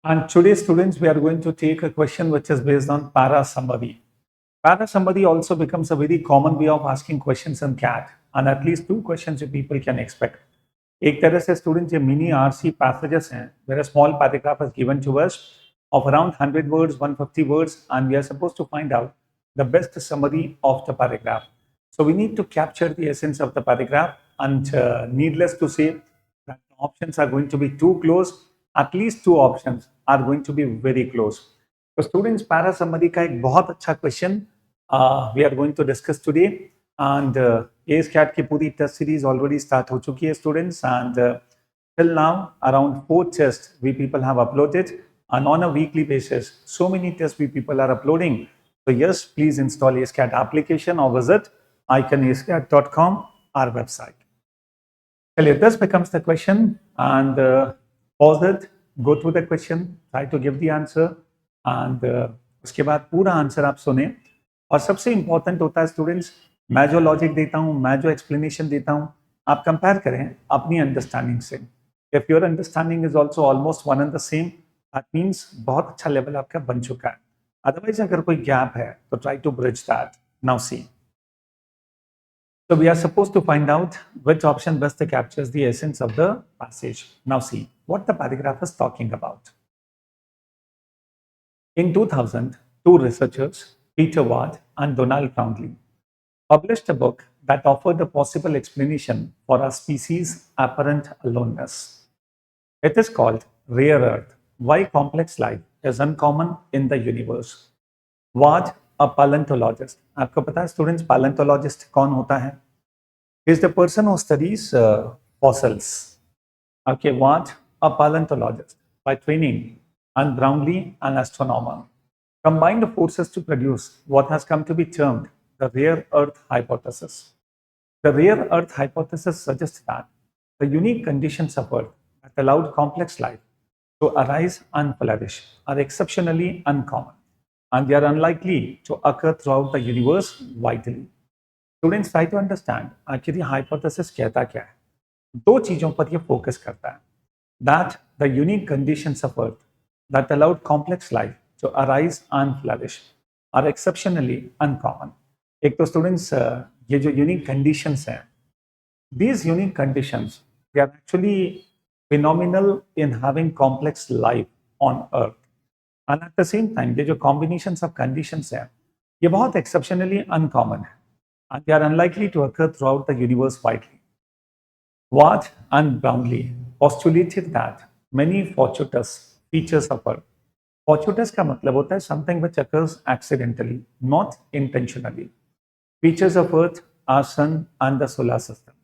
And today, students, we are going to take a question which is based on para summary. Para summary also becomes a very common way of asking questions in CAT, and at least two questions you people can expect. एक तरह से student ये mini RC passages हैं where a small paragraph is given to us of around 100 words, 150 words, and we are supposed to find out the best summary of the paragraph. So we need to capture the essence of the paragraph, and needless to say that the options are going to be too close. At least two options are going to be very close. तो students para summary का एक बहुत अच्छा question we are going to discuss today and ये स्कैट की पूरी test series already start हो चुकी है students and till now around 4 tests we people have uploaded and on a weekly basis so many tests we people are uploading. So yes, please install ASCAT application or visit iconascat.com, our website. Well, this becomes the question and pause it, go through the question, try to give the answer and उसके बाद पूरा answer आप सुने. और सबसे important होता है students, मैं जो लॉजिक देता हूँ, मैं जो एक्सप्लेनेशन देता हूँ, आप कंपेयर करें अपनी अंडरस्टैंडिंग से. If your understanding is also almost one and the same, that means बहुत अच्छा लेवल आपका बन चुका है. अदरवाइज अगर कोई गैप है तो try to bridge that. Now see, so we are supposed to find out which option best captures the essence of the passage. Now see what the paragraph is talking about. In 2000, two researchers, Peter Ward and Donald Brownlee, published a book that offered a possible explanation for our species' apparent aloneness. It is called Rare Earth: Why Complex Life is Uncommon in the Universe. Ward, a paleontologist. आपको पता है students paleontologist कौन होता है? He is the person who studies fossils. Okay, Ward, a paleontologist by training, and Brownlee, an astronomer, combined forces to produce what has come to be termed the rare earth hypothesis. The rare earth hypothesis suggests that the unique conditions of earth that allowed complex life to arise and flourish are exceptionally uncommon, and they are unlikely to occur throughout the universe widely. Students, try to understand actually hypothesis कहता क्या है. दो चीजों पर ये focus करता है. That the unique conditions of earth that allowed complex life to arise and flourish are exceptionally uncommon. एक तो स्टूडेंट्स ये जो यूनिक कंडीशंस हैं, these unique conditions they are actually phenomenal in having complex life on earth, and at the same time ये जो combinations of conditions हैं ये बहुत exceptionally uncommon है, and they are unlikely to occur throughout the universe widely. Ward and Brownlee postulated that many fortuitous features of earth. Fortuitous का मतलब होता है something which occurs accidentally, not intentionally. Features of earth, our sun and the solar system,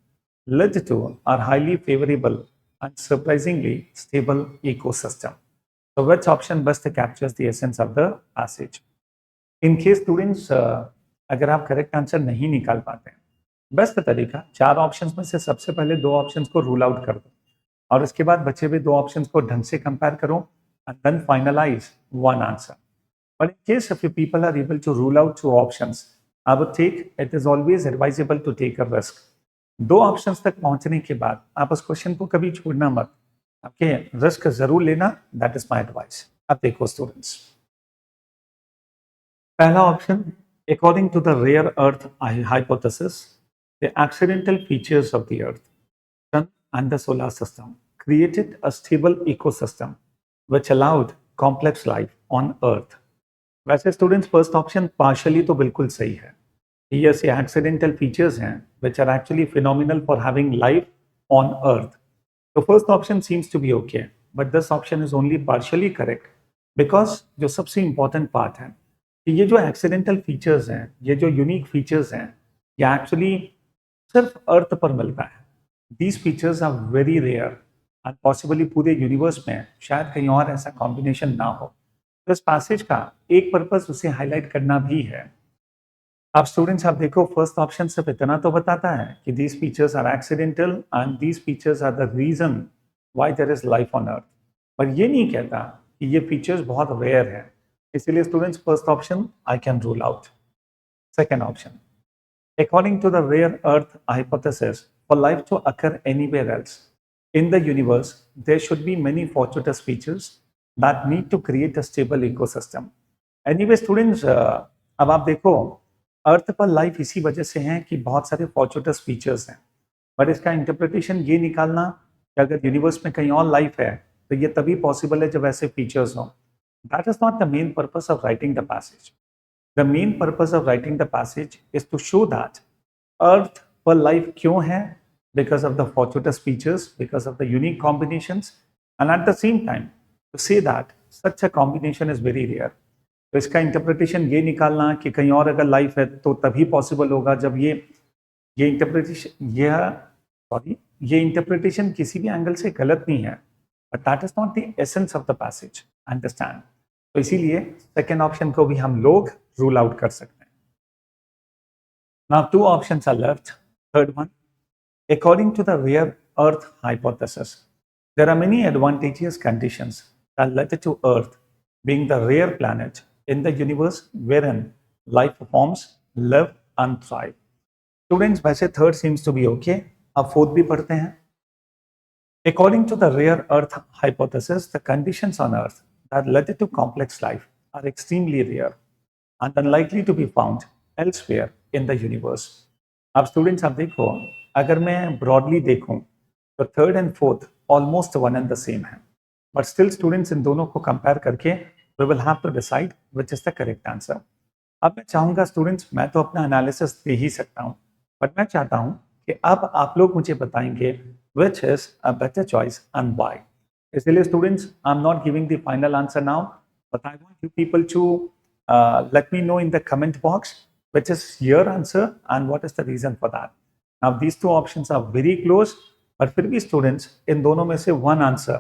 led to our highly favorable and surprisingly stable ecosystem. So which option best captures the essence of the passage? In case students अगर आप correct answer नहीं निकाल पाते हैं, best तरीका चार options में से सबसे पहले दो ऑप्शंस को रूल आउट कर दो और उसके बाद बचे हुए दो ऑप्शंस को ढंग से कंपेयर करो and then finalize one answer. But in case if you people are able to rule out two options, I would take, it is always advisable to take a risk. दो options तक पहुंचने के बाद आप उस question को कभी छोड़ना मत. आपके रिस्क जरूर लेना, दैट इज माय एडवाइस. अब देखो स्टूडेंट्स, पहला option, according to the rare earth hypothesis, the accidental features of the earth, sun and the solar system created a stable ecosystem which allowed complex life on earth. वैसे students first option partially तो बिल्कुल सही है. Yes, ये accidental features हैं which are actually phenomenal for having life on earth. So first option seems to be okay, but this option is only partially correct because जो सबसे important part है कि ये जो एक्सीडेंटल फीचर्स हैं, ये जो यूनिक फीचर्स हैं, ये एक्चुअली सिर्फ अर्थ पर मिलता है. These features are very rare and possibly पूरे यूनिवर्स में शायद कहीं और ऐसा कॉम्बिनेशन ना हो. तो इस पैसेज का एक पर्पस उसे हाईलाइट करना भी है. अब स्टूडेंट्स आप देखो, फर्स्ट ऑप्शन सिर्फ इतना तो बताता है कि these features are accidental and these features are the reason why there is life on earth, पर ये नहीं कहता कि ये फीचर्स बहुत रेयर है. इसलिए students first option I can rule out. Second option, according to the rare earth hypothesis, for life to occur anywhere else in the universe, there should be many fortuitous features that need to create a stable ecosystem. Anyway, students, अब आप देखो अर्थ पर life इसी वजह से है कि बहुत सारे फॉर्चुनस फीचर्स हैं, बट इसका इंटरप्रिटेशन ये निकालना कि अगर यूनिवर्स में कहीं और लाइफ है तो ये तभी पॉसिबल है जब ऐसे फीचर्स हो. That is not the main purpose of writing the passage. The main purpose of writing the passage is to show that earth पर लाइफ क्यों है, because of the fortuitous features, because of the unique combinations, and at the same time to say that such a combination is very rare. तो इसका interpretation ये निकालना कि कहीं और अगर लाइफ है तो तभी पॉसिबल होगा जब ये इंटरप्रिटेशन किसी भी एंगल से गलत नहीं है, but that is not the essence of the passage. Understand? तो इसीलिए सेकेंड ऑप्शन को भी हम लोग रूल आउट कर सकते हैं. Now two options are left. Third one, according to the rare Earth hypothesis, there are many advantageous conditions that led to Earth being the rare planet in the universe wherein life forms live and thrive. Students, वैसे third seems to be okay. अब fourth भी पढ़ते हैं. According to the rare Earth hypothesis, the conditions on Earth that led to complex life are extremely rare and unlikely to be found elsewhere in the universe. अब students आप देखो, अगर मैं broadly देखूं तो third and fourth almost one and the same है, but still students इन दोनों को कंपेयर करके we will have to decide which is the correct answer. अब मैं चाहूंगा स्टूडेंट्स, मैं तो अपना एनालिसिस दे ही सकता हूं, बट मैं चाहता हूं कि अब आप लोग मुझे बताएंगे which is a better choice and why. इसलिए students, I am not giving the final answer now, but I want you people to let me know in the comment box which is your answer and what is the reason for that. Now these two options are very close, but फिर भी students इन दोनों में से one answer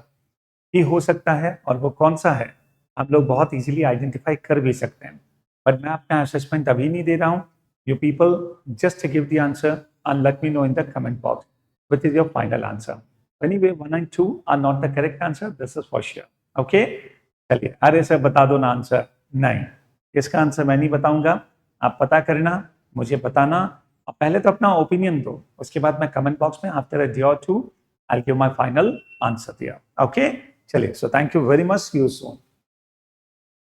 ही हो सकता है, और वो कौन सा है हम लोग बहुत easily identify कर भी सकते हैं. But मैं अपना assessment अभी नहीं दे रहा हूँ. You people just give the answer and let me know in the comment box which is your final answer. Anyway, 1 and 2 are not the correct answer. This is for sure. Okay? चलिए, अरे sir बता दो ना answer. नहीं, इसका answer मैं नहीं बताऊंगा. आप पता करना, मुझे बताना, और पहले तो अपना ओपिनियन दो, उसके बाद मैं कमेंट बॉक्स में आफ्टर अ डे और two I will give my final answer दिया. ओके, चलिए, so thank you very much. See you soon.